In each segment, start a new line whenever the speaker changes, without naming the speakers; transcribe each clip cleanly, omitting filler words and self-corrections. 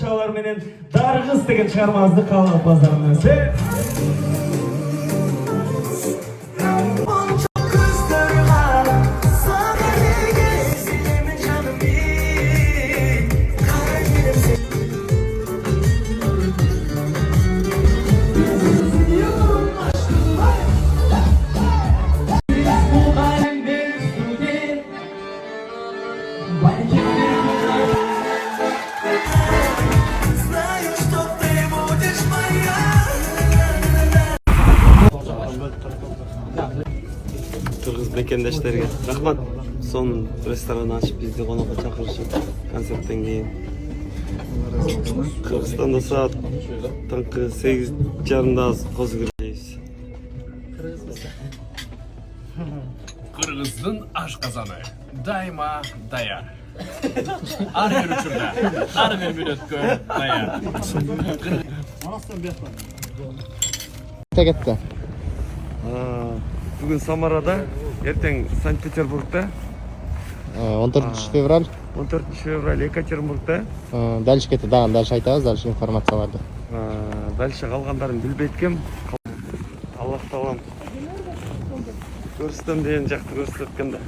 тамашалар менен Даргыз деген чыгармаңызды кабыл алып базарыңыз.
Кыргыз мекендештерге рахмат. Сонун ресторан ачып бизди конокко чакырышып, концерттен кийин. Кыргызстанда саат таңкы 8:30 козу киребиз.
Кыргыздын ашказаны дайыма даяр. Ар бир учурда, ар бир мүнөткө даяр.
Кетти.
Бүгүн Самарада, эртең Санкт-Петербургда,
14 февраль.
14 февраль Екатеринбургда.
Дальше кетти, дальше айтабыз, дальше информацияларды.
Дальше калгандарын билбейт экем. Аллах таалам көрсөтөм деген жакты көрсөтөт экен да.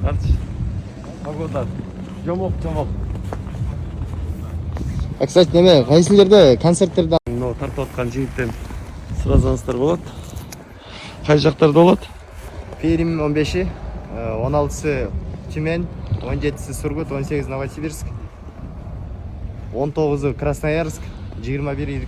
Карчы. Погода жомок.
Кстати, неме, кайсы жерде концерттерде
Тартып аткан жигиттен суразаңыздар болот. Кай жактарда болот?
Пермь 15, 16 Тюмень, 17 Сургут, 18 Новосибирск, 19 Красноярск, 21